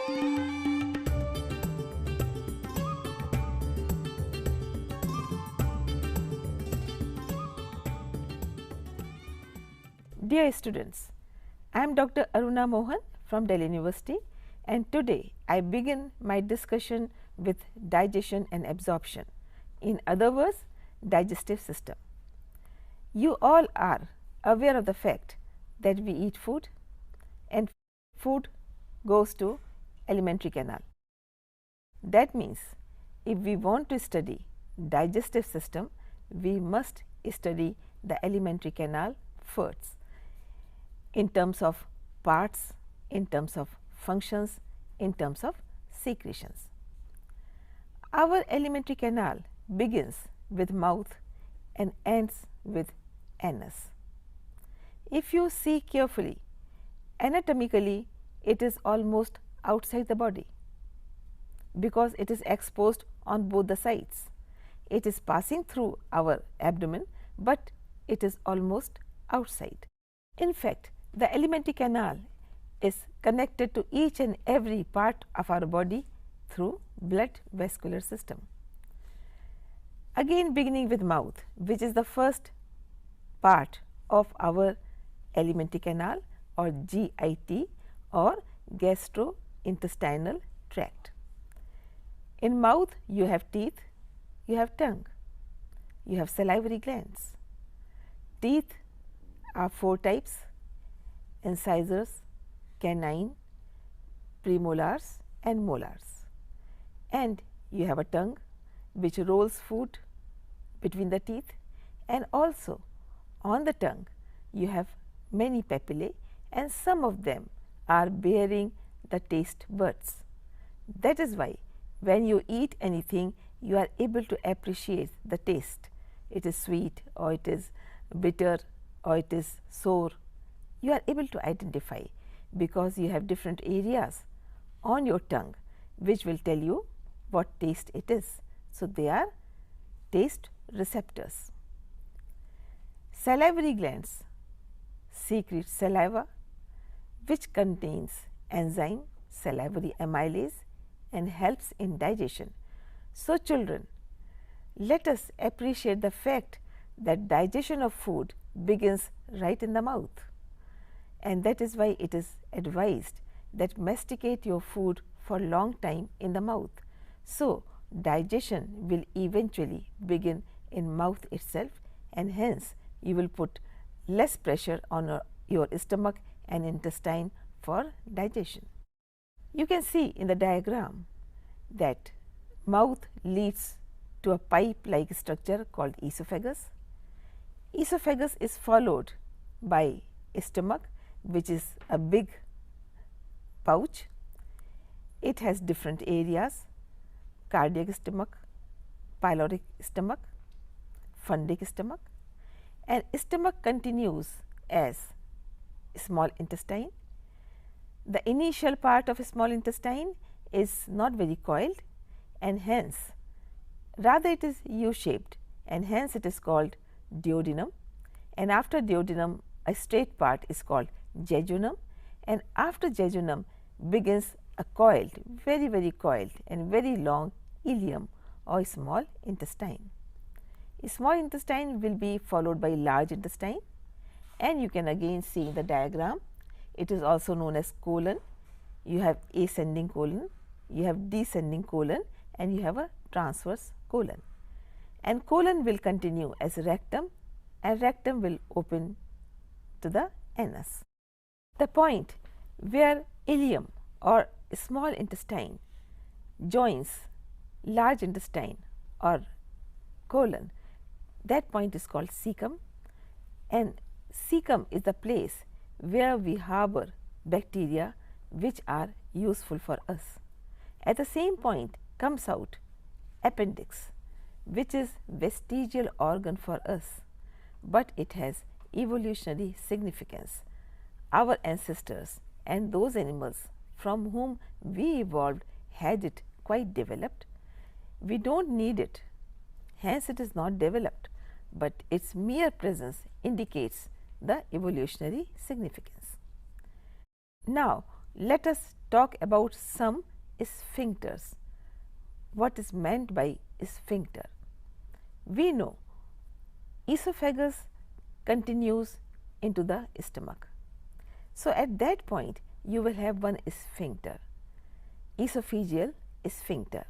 Dear students, I am Dr. Aruna Mohan from Delhi University, and today I begin my discussion with digestion and absorption, in other words digestive system. You all are aware of the fact that we eat food and food goes to alimentary canal. That means if we want to study digestive system, we must study the alimentary canal first, in terms of parts, in terms of functions, in terms of secretions. Our alimentary canal begins with mouth and ends with anus. If you see carefully, anatomically it is almost outside the body, because it is exposed on both the sides. It is passing through our abdomen, but it is almost outside. In fact, the alimentary canal is connected to each and every part of our body through blood vascular system. Again, beginning with mouth, which is the first part of our alimentary canal, or GIT, or gastrointestinal tract. In mouth you have teeth, you have tongue, you have salivary glands. Teeth are 4 types: incisors, canine, premolars and molars. And you have a tongue which rolls food between the teeth, and also on the tongue you have many papillae, and some of them are bearing the taste buds. That is why when you eat anything, you are able to appreciate the taste. It is sweet, or it is bitter, or it is sour. You are able to identify, because you have different areas on your tongue which will tell you what taste it is. So, they are taste receptors. Salivary glands secrete saliva, which contains enzyme salivary amylase and helps in digestion. So, children, let us appreciate the fact that digestion of food begins right in the mouth, and that is why it is advised that masticate your food for long time in the mouth. So, digestion will eventually begin in mouth itself, and hence you will put less pressure on your stomach and intestine for digestion. You can see in the diagram that mouth leads to a pipe like structure called esophagus. Esophagus is followed by stomach, which is a big pouch. It has different areas: cardiac stomach, pyloric stomach, fundic stomach, and stomach continues as small intestine. The initial part of small intestine is not very coiled, and hence rather it is U-shaped, and hence it is called duodenum, and after duodenum a straight part is called jejunum, and after jejunum begins a coiled, very coiled and very long ileum or small intestine. Small intestine will be followed by large intestine, and you can again see in the diagram, it is also known as colon. You have ascending colon, you have descending colon, and you have a transverse colon, and colon will continue as rectum, and rectum will open to the anus. The point where ileum or small intestine joins large intestine or colon, that point is called cecum, and cecum is the place where we harbor bacteria which are useful for us. At the same point comes out appendix, which is vestigial organ for us, but it has evolutionary significance. Our ancestors and those animals from whom we evolved had it quite developed. We do not need it, hence it is not developed, but its mere presence indicates the evolutionary significance. Now, let us talk about some sphincters. What is meant by sphincter? We know esophagus continues into the stomach. So, at that point you will have one sphincter, esophageal sphincter,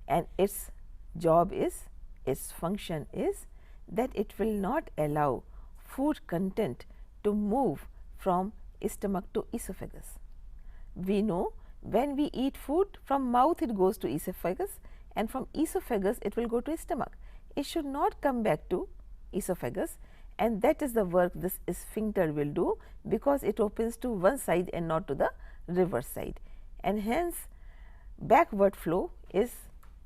and its job is, its function is that it will not allow food content to move from stomach to esophagus. We know when we eat food, from mouth it goes to esophagus, and from esophagus it will go to stomach. It should not come back to esophagus, and that is the work this sphincter will do, because it opens to one side and not to the reverse side, and hence backward flow is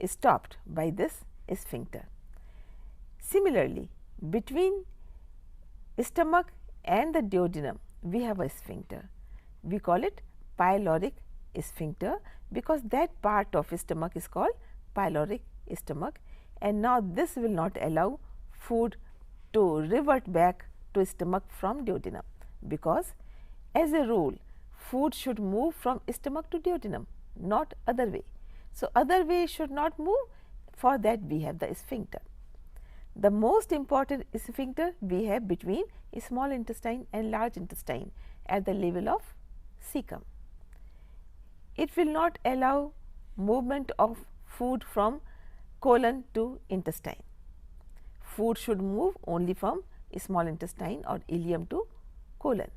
stopped by this sphincter. Similarly, between stomach and the duodenum we have a sphincter. We call it pyloric sphincter, because that part of stomach is called pyloric stomach, and now this will not allow food to revert back to stomach from duodenum, because as a rule food should move from stomach to duodenum, not other way. So, other way should not move, for that we have the sphincter. The most important sphincter we have between small intestine and large intestine at the level of cecum. It will not allow movement of food from colon to intestine. Food should move only from small intestine or ileum to colon.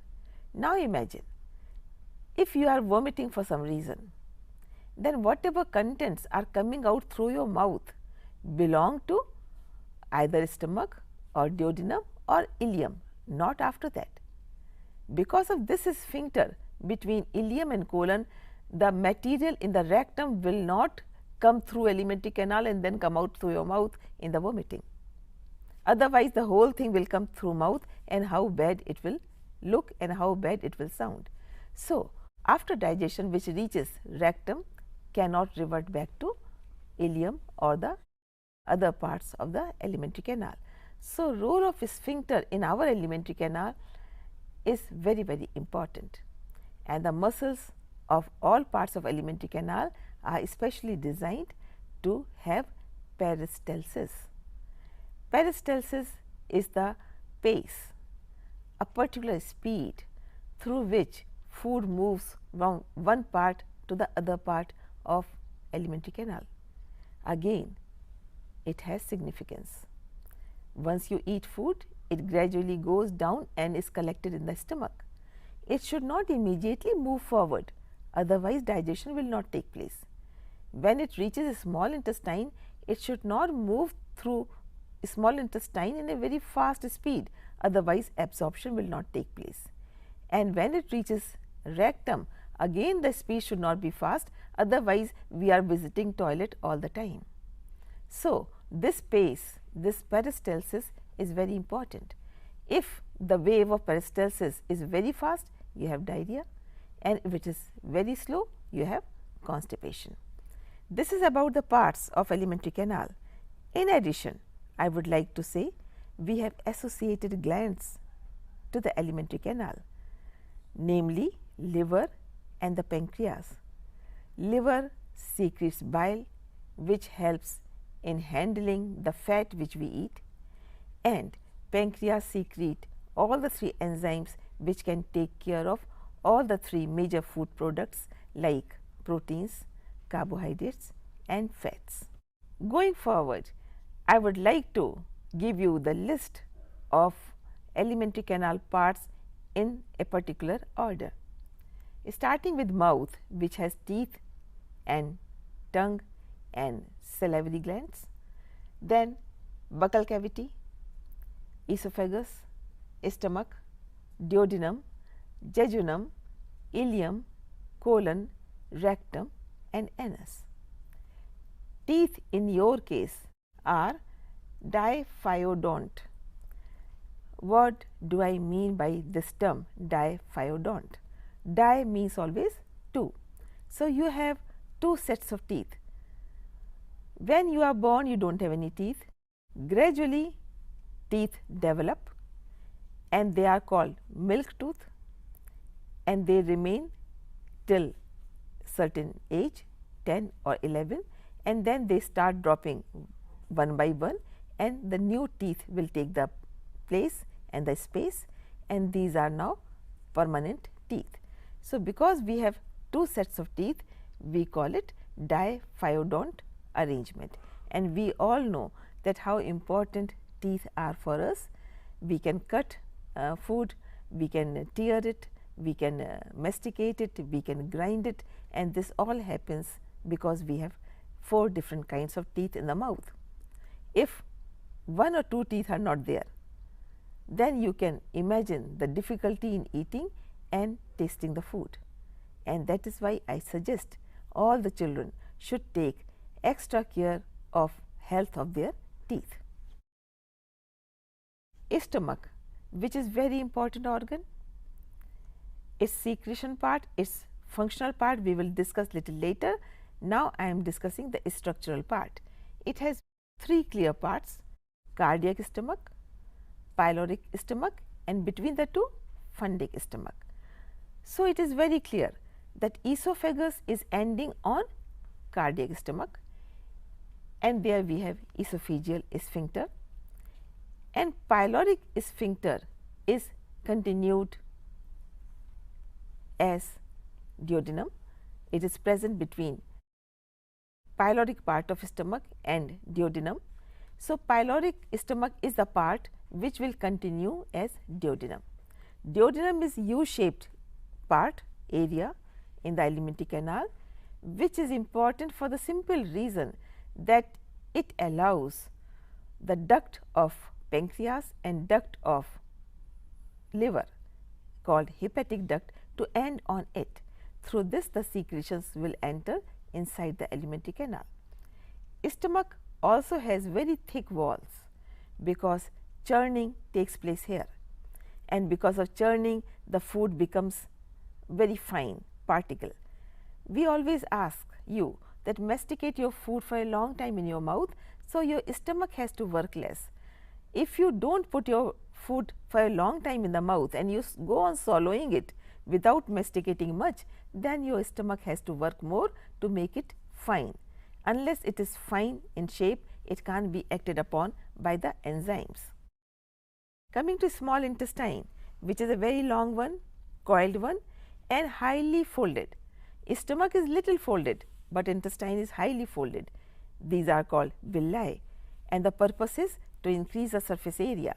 Now, imagine if you are vomiting for some reason, then whatever contents are coming out through your mouth belong to either stomach or duodenum or ileum, not after that. Because of this sphincter between ileum and colon, the material in the rectum will not come through alimentary canal and then come out through your mouth in the vomiting. Otherwise, the whole thing will come through mouth, and how bad it will look and how bad it will sound. So, after digestion which reaches rectum cannot revert back to ileum or the other parts of the alimentary canal. So, role of sphincter in our alimentary canal is very, very important, and the muscles of all parts of alimentary canal are especially designed to have peristalsis. Peristalsis is the pace, a particular speed through which food moves from one part to the other part of alimentary canal. Again, it has significance. Once you eat food, it gradually goes down and is collected in the stomach. It should not immediately move forward, otherwise digestion will not take place. When it reaches a small intestine, it should not move through small intestine in a very fast speed, otherwise absorption will not take place. And when it reaches rectum, again the speed should not be fast, otherwise we are visiting toilet all the time. So, this pace, this peristalsis is very important. If the wave of peristalsis is very fast, you have diarrhea, and if it is very slow, you have constipation. This is about the parts of alimentary canal. In addition, I would like to say we have associated glands to the alimentary canal, namely liver and the pancreas. Liver secretes bile, which helps in handling the fat which we eat, and pancreas secrete all the three enzymes which can take care of all the three major food products like proteins, carbohydrates and fats. Going forward, I would like to give you the list of alimentary canal parts in a particular order, starting with mouth, which has teeth and tongue and salivary glands, then buccal cavity, esophagus, stomach, duodenum, jejunum, ileum, colon, rectum and anus. Teeth in your case are diphyodont. What do I mean by this term diphyodont? Di means always two. So, you have two sets of teeth. When you are born, you do not have any teeth. Gradually, teeth develop and they are called milk tooth, and they remain till certain age, 10 or 11, and then they start dropping one by one, and the new teeth will take the place and the space, and these are now permanent teeth. So, because we have two sets of teeth, we call it diphyodont arrangement, and we all know that how important teeth are for us. We can cut food, we can tear it, we can masticate it, we can grind it, and this all happens because we have 4 different kinds of teeth in the mouth. If 1 or 2 teeth are not there, then you can imagine the difficulty in eating and tasting the food, and that is why I suggest all the children should take extra care of health of their teeth. Stomach, which is very important organ, its secretion part, its functional part we will discuss little later. Now, I am discussing the structural part. It has 3 clear parts: cardiac stomach, pyloric stomach, and between the two, fundic stomach. So, it is very clear that esophagus is ending on cardiac stomach, and there we have esophageal sphincter, and pyloric sphincter is continued as duodenum. It is present between pyloric part of stomach and duodenum. So, pyloric stomach is the part which will continue as duodenum. Duodenum is U-shaped part area in the alimentary canal, which is important for the simple reason that it allows the duct of pancreas and duct of liver called hepatic duct to end on it. Through this, the secretions will enter inside the alimentary canal. Stomach also has very thick walls because churning takes place here, and because of churning the food becomes very fine particle. We always ask you that masticate your food for a long time in your mouth, so your stomach has to work less. If you do not put your food for a long time in the mouth and you go on swallowing it without masticating much, then your stomach has to work more to make it fine. Unless it is fine in shape, it can't be acted upon by the enzymes. Coming to small intestine, which is a very long one, coiled one, and highly folded. Stomach is little folded, but intestine is highly folded. These are called villi, and the purpose is to increase the surface area,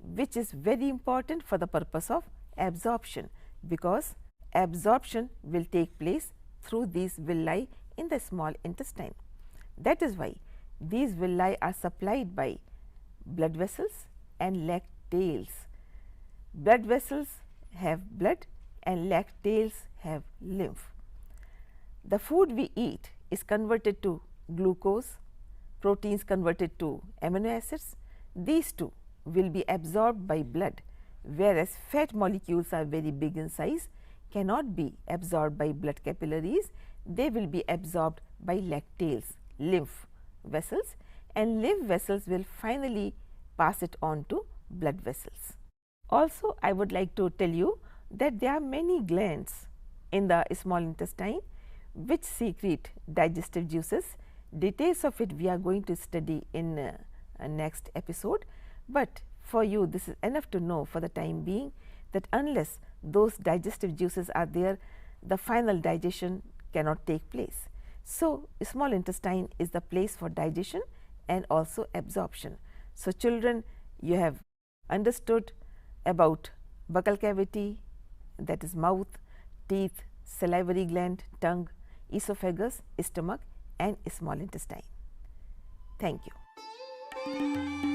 which is very important for the purpose of absorption, because absorption will take place through these villi in the small intestine. That is why these villi are supplied by blood vessels and lacteals. Blood vessels have blood and lacteals have lymph. The food we eat is converted to glucose, proteins converted to amino acids. These two will be absorbed by blood, whereas fat molecules are very big in size, cannot be absorbed by blood capillaries. They will be absorbed by lacteals, lymph vessels, and lymph vessels will finally pass it on to blood vessels. Also, I would like to tell you that there are many glands in the small intestine which secrete digestive juices. Details of it we are going to study in next episode, but for you this is enough to know for the time being that unless those digestive juices are there, the final digestion cannot take place. So, small intestine is the place for digestion and also absorption. So, children, you have understood about buccal cavity, that is mouth, teeth, salivary gland, tongue, esophagus, stomach, and small intestine. Thank you.